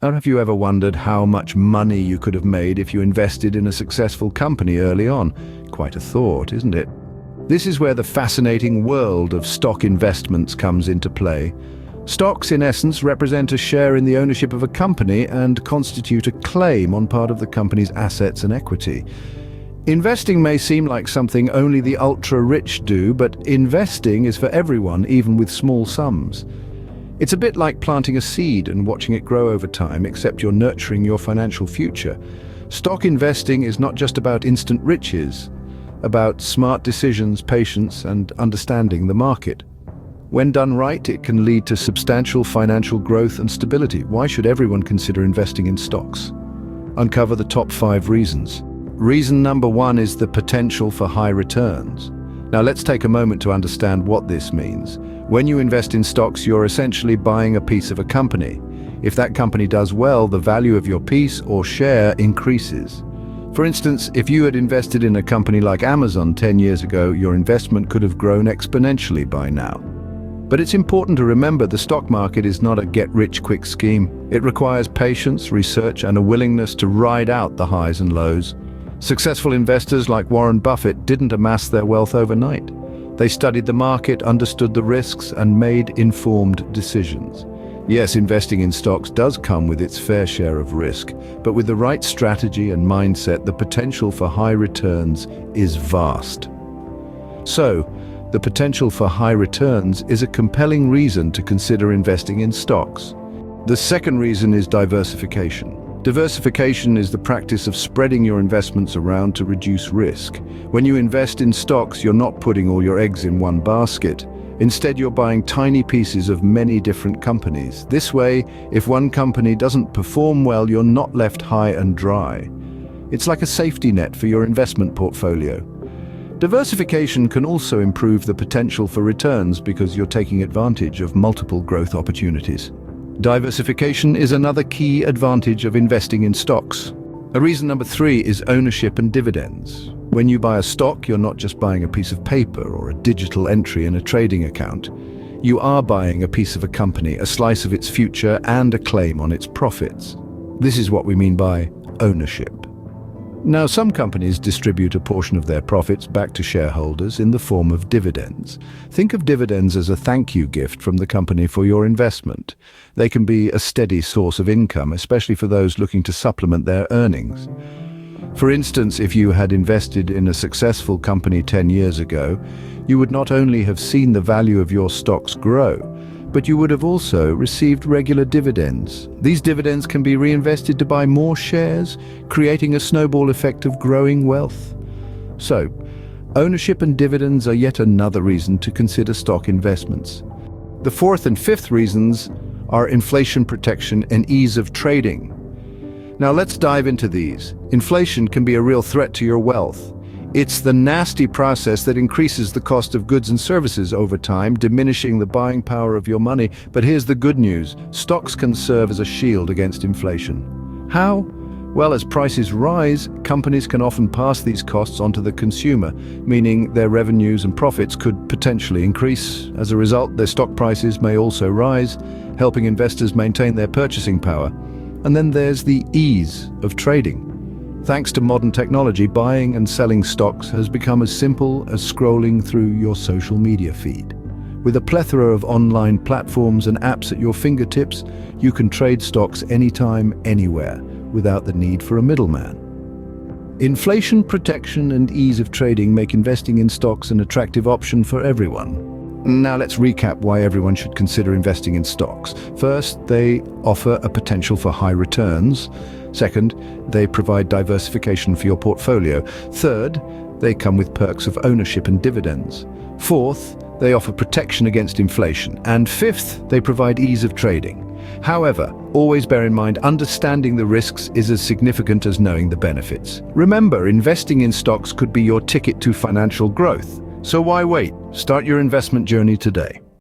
Now, have you ever wondered how much money you could have made if you invested in a successful company early on? Quite a thought, isn't it? This is where the fascinating world of stock investments comes into play. Stocks, in essence, represent a share in the ownership of a company and constitute a claim on part of the company's assets and equity. Investing may seem like something only the ultra-rich do, but investing is for everyone, even with small sums. It's a bit like planting a seed and watching it grow over time, except you're nurturing your financial future. Stock investing is not just about instant riches, about smart decisions, patience, and understanding the market. When done right, it can lead to substantial financial growth and stability. Why should everyone consider investing in stocks? Uncover the top 5 reasons. Reason number 1 is the potential for high returns. Now let's take a moment to understand what this means. When you invest in stocks, you're essentially buying a piece of a company. If that company does well, the value of your piece or share increases. For instance, if you had invested in a company like Amazon 10 years ago, your investment could have grown exponentially by now. But it's important to remember the stock market is not a get-rich-quick scheme. It requires patience, research, and a willingness to ride out the highs and lows. Successful investors like Warren Buffett didn't amass their wealth overnight. They studied the market, understood the risks, and made informed decisions. Yes, investing in stocks does come with its fair share of risk, but with the right strategy and mindset, the potential for high returns is vast. So, the potential for high returns is a compelling reason to consider investing in stocks. The second reason is diversification. Diversification is the practice of spreading your investments around to reduce risk. When you invest in stocks, you're not putting all your eggs in one basket. Instead, you're buying tiny pieces of many different companies. This way, if one company doesn't perform well, you're not left high and dry. It's like a safety net for your investment portfolio. Diversification can also improve the potential for returns because you're taking advantage of multiple growth opportunities. Diversification is another key advantage of investing in stocks. Reason number 3 is ownership and dividends. When you buy a stock, you're not just buying a piece of paper or a digital entry in a trading account. You are buying a piece of a company, a slice of its future, and a claim on its profits. This is what we mean by ownership. Now, some companies distribute a portion of their profits back to shareholders in the form of dividends. Think of dividends as a thank you gift from the company for your investment. They can be a steady source of income, especially for those looking to supplement their earnings. For instance, if you had invested in a successful company 10 years ago, you would not only have seen the value of your stocks grow, but you would have also received regular dividends. These dividends can be reinvested to buy more shares, creating a snowball effect of growing wealth. So, ownership and dividends are yet another reason to consider stock investments. The 4th and 5th reasons are inflation protection and ease of trading. Now let's dive into these. Inflation can be a real threat to your wealth. It's the nasty process that increases the cost of goods and services over time, diminishing the buying power of your money. But here's the good news. Stocks can serve as a shield against inflation. How? Well, as prices rise, companies can often pass these costs onto the consumer, meaning their revenues and profits could potentially increase. As a result, their stock prices may also rise, helping investors maintain their purchasing power. And then there's the ease of trading. Thanks to modern technology, buying and selling stocks has become as simple as scrolling through your social media feed. With a plethora of online platforms and apps at your fingertips, you can trade stocks anytime, anywhere, without the need for a middleman. Inflation protection and ease of trading make investing in stocks an attractive option for everyone. Now let's recap why everyone should consider investing in stocks. First, they offer a potential for high returns. Second, they provide diversification for your portfolio. Third, they come with perks of ownership and dividends. Fourth, they offer protection against inflation. And fifth, they provide ease of trading. However, always bear in mind, understanding the risks is as significant as knowing the benefits. Remember, investing in stocks could be your ticket to financial growth. So why wait? Start your investment journey today.